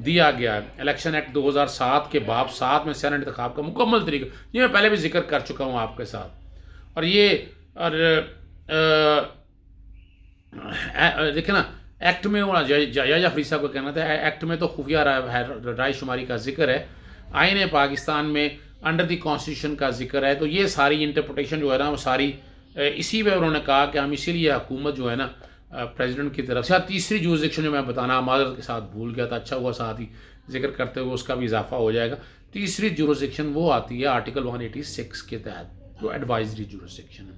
دیا گیا ہے۔ الیکشن ایکٹ 2007 کے باب 7 میں سینٹ انتخاب کا مکمل طریقہ، یہ میں پہلے بھی ذکر کر چکا ہوں آپ کے ساتھ، اور یہ اور دیکھیں نا ایکٹ میں جج افریدی صاحب کا کہنا تھا ایکٹ میں تو خفیہ رائے شماری کا ذکر ہے، آئین پاکستان میں انڈر دی کانسٹیٹیوشن کا ذکر ہے، تو یہ ساری انٹرپریٹیشن جو ہے نا وہ ساری اسی میں انہوں نے کہا کہ ہم اسی لیے حکومت جو ہے نا پریزیڈنٹ کی طرف سے، تیسری جورسڈکشن جو میں بتانا معذرت کے ساتھ بھول گیا تھا، اچھا ہوا ساتھ ہی ذکر کرتے ہوئے اس کا بھی اضافہ ہو جائے گا، تیسری جورسڈکشن وہ آتی ہے آرٹیکل 186 کے تحت جو ایڈوائزری جورسڈکشن ہے،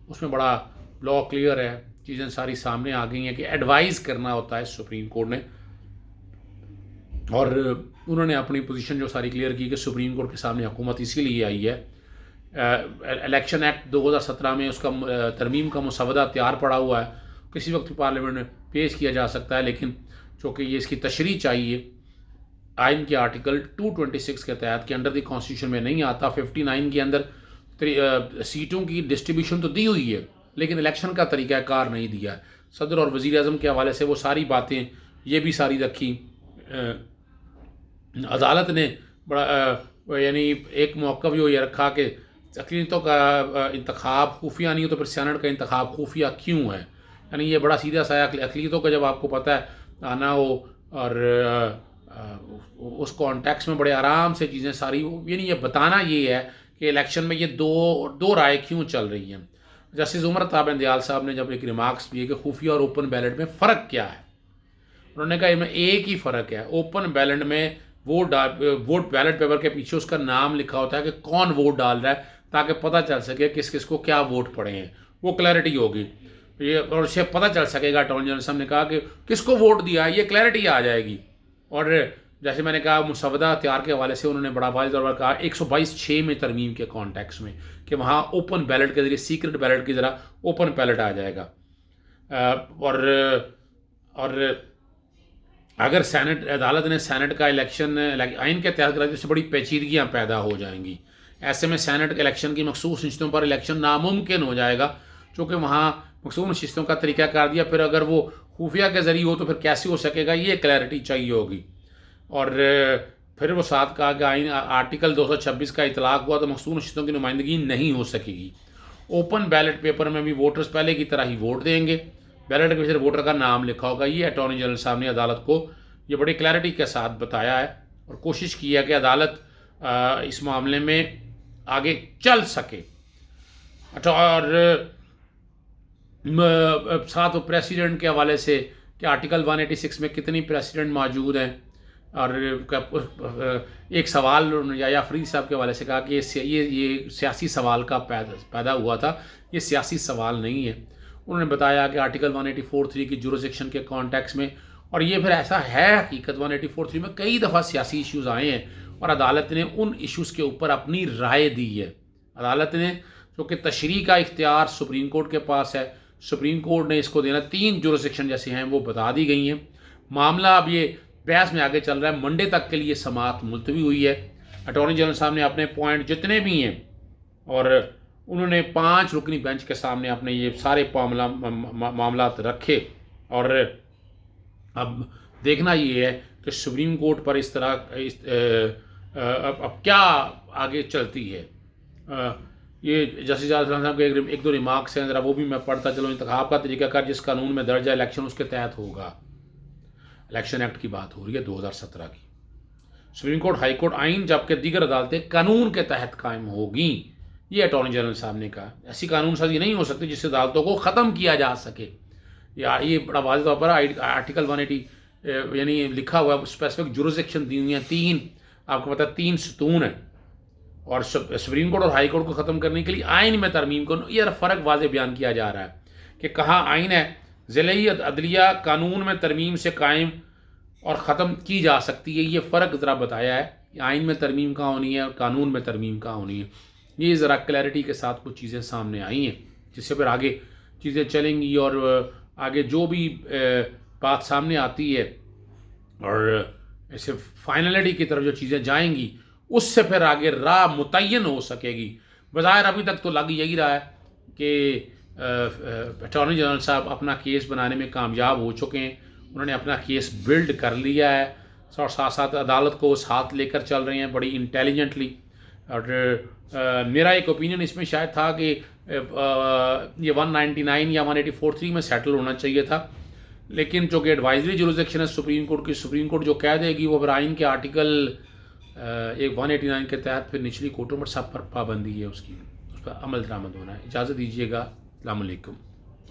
اس میں بڑا لا کلیئر ہے، چیزیں ساری سامنے آ گئی ہیں کہ ایڈوائز کرنا ہوتا ہے سپریم کورٹ نے، اور انہوں نے اپنی پوزیشن جو ساری کلیئر کی کہ سپریم کورٹ کے سامنے حکومت اسی لیے آئی ہے۔ الیکشن ایکٹ 2017 میں اس کا ترمیم کا مسودہ تیار پڑا ہوا ہے، کسی وقت پارلیمنٹ میں پیش کیا جا سکتا ہے، لیکن چونکہ یہ اس کی تشریح چاہیے آئین کے آرٹیکل 226 کے تحت کہ انڈر دی کانسٹیٹیوشن میں نہیں آتا، 59 کے اندر سیٹوں کی ڈسٹریبیوشن تو دی ہوئی ہے لیکن الیکشن کا طریقہ کار نہیں دیا ہے، صدر اور وزیر اعظم کے حوالے سے وہ ساری باتیں یہ بھی ساری رکھی، عدالت نے بڑا یعنی ایک موقع بھی یہ رکھا کہ اقلیتوں کا انتخاب خفیہ نہیں ہو تو پھر سینٹ کا انتخاب خفیہ کیوں ہے، یعنی یہ بڑا سیدھا سا اقلیتوں کا جب آپ کو پتہ ہے آنا ہو اور اس کانٹیکس میں بڑے آرام سے چیزیں ساری، یعنی یہ بتانا یہ ہے کہ الیکشن میں یہ دو رائے کیوں چل رہی ہیں۔ جسٹس عمر عطا بندیال صاحب نے جب ایک ریمارکس دیے کہ خفیہ اور اوپن بیلٹ میں فرق کیا ہے، انہوں نے کہا اس میں ایک ہی فرق ہے، اوپن بیلٹ میں ووٹ بیلٹ پیپر کے پیچھے اس کا نام لکھا ہوتا ہے کہ کون ووٹ ڈال رہا ہے تاکہ پتہ چل سکے کس کس کو کیا ووٹ پڑے ہیں، وہ کلیئرٹی ہوگی یہ، اور اسے پتہ چل سکے گا۔ اٹارنی جنرل صاحب نے کہا کہ کس کو ووٹ دیا ہے، یہ کلیئرٹی آ جائے گی، اور جیسے میں نے کہا مسودہ تیار کے حوالے سے انہوں نے بڑا واضح طور پر کہا 122(6) میں ترمیم کے کانٹیکس میں کہ وہاں اوپن بیلٹ کے ذریعے سیکرٹ بیلٹ کی ذرا اوپن بیلٹ آ جائے گا، اور اگر سینٹ عدالت نے سینٹ کا الیکشن آئین کے تحت کرا تو اس سے بڑی پیچیدگیاں پیدا ہو جائیں گی، ایسے میں سینٹ الیکشن کی مخصوص نشستوں پر الیکشن ناممکن ہو جائے گا، چونکہ وہاں مخصوص نشستوں کا طریقہ کار دیا، پھر اگر وہ خفیہ کے ذریعے ہو تو پھر کیسے ہو سکے گا، یہ کلیئرٹی چاہیے ہوگی، اور پھر وہ ساتھ کہا کہ آئین آرٹیکل 226 کا اطلاق ہوا تو مخصوص نشستوں کی نمائندگی نہیں ہو سکے گی، اوپن بیلٹ پیپر میں بھی ووٹرز پہلے کی طرح ہی ووٹ دیں گے، بیلٹ کے پیچھے ووٹر کا نام لکھا ہوگا، یہ اٹارنی جنرل صاحب نے عدالت کو یہ بڑی کلیئرٹی کے ساتھ بتایا ہے اور کوشش کی ہے کہ عدالت اس معاملے میں آگے چل سکے، اور ساتھ پریسیڈنٹ کے حوالے سے کہ آرٹیکل 186 میں کتنی پریسیڈنٹ موجود ہیں، اور ایک سوال یا افریدی صاحب کے حوالے سے کہا کہ یہ سیاسی سوال کا پیدا ہوا تھا، یہ سیاسی سوال نہیں ہے، انہوں نے بتایا کہ آرٹیکل 184(3) کی جورسڈکشن کے کانٹیکس میں، اور یہ پھر ایسا ہے حقیقت 184(3) میں کئی دفعہ سیاسی ایشوز آئے ہیں اور عدالت نے ان ایشوز کے اوپر اپنی رائے دی ہے، عدالت نے کیونکہ تشریح کا اختیار سپریم کورٹ کے پاس ہے، سپریم کورٹ نے اس کو دینا، 3 جورسڈکشن جیسے ہیں وہ بتا دی گئی ہیں، معاملہ اب یہ بحث میں آگے چل رہا ہے، منڈے تک کے لیے سماعت ملتوی ہوئی ہے، اٹارنی جنرل صاحب نے اپنے پوائنٹ جتنے بھی ہیں اور انہوں نے 5 رکنی بینچ کے سامنے اپنے یہ سارے معاملات رکھے، اور اب دیکھنا یہ ہے کہ سپریم کورٹ پر اس طرح اب کیا آگے چلتی ہے۔ یہ جسٹس صاحب کے ایک دو ریمارکس ہیں، ذرا وہ بھی میں پڑھتا چلوں۔ انتخاب کا طریقہ کار جس قانون میں درج ہے الیکشن اس کے تحت ہوگا، الیکشن ایکٹ کی بات ہو رہی ہے 2017 کی، سپریم کورٹ ہائی کورٹ آئین جبکہ دیگر عدالتیں قانون کے تحت قائم ہوگی، یہ اٹارنی جنرل صاحب نے کہا، ایسی قانون سازی نہیں ہو سکتی جس سے عدالتوں کو ختم کیا جا سکے، یہ بڑا واضح طور پر آرٹیکل 180 یعنی لکھا ہوا اسپیسیفک جورسڈکشن دی ہوئی ہیں، 3 آپ کو پتہ 3 ستون ہیں، اور سپریم کورٹ اور ہائی کورٹ کو ختم کرنے کے لیے آئین میں ترمیم کو، یہ فرق واضح بیان کیا جا رہا ہے کہ کہاں آئین ہے ضلعی عدلیہ قانون میں ترمیم سے قائم اور ختم کی جا سکتی ہے، یہ فرق ذرا بتایا ہے کہ آئین میں ترمیم کہاں ہونی ہے اور قانون میں ترمیم کہاں ہونی ہے، یہ ذرا کلیئرٹی کے ساتھ کچھ چیزیں سامنے آئی ہیں جس سے پھر آگے چیزیں چلیں گی، اور آگے جو بھی بات سامنے آتی ہے اور ایسے فائنلٹی کی طرف جو چیزیں جائیں گی اس سے پھر آگے راہ متعین ہو سکے گی۔ بظاہر ابھی تک تو لگ یہی رہا ہے کہ اٹارنی جنرل صاحب اپنا کیس بنانے میں کامیاب ہو چکے ہیں، انہوں نے اپنا کیس بلڈ کر لیا ہے، اور ساتھ ساتھ عدالت کو ساتھ لے کر چل رہے ہیں بڑی انٹیلیجنٹلی. اور میرا ایک اوپینین اس میں شاید تھا کہ یہ 199 یا 184(3) میں سیٹل ہونا چاہیے تھا، لیکن چونکہ ایڈوائزری جورسڈکشن ہے سپریم کورٹ کی، سپریم کورٹ جو کہہ دے گی وہ آئین کے آرٹیکل 189 کے تحت پھر نچلی کورٹوں پر سب پر پابندی ہے، اس پر عمل درآمد ہونا ہے. اجازت دیجیے گا. السلام علیکم.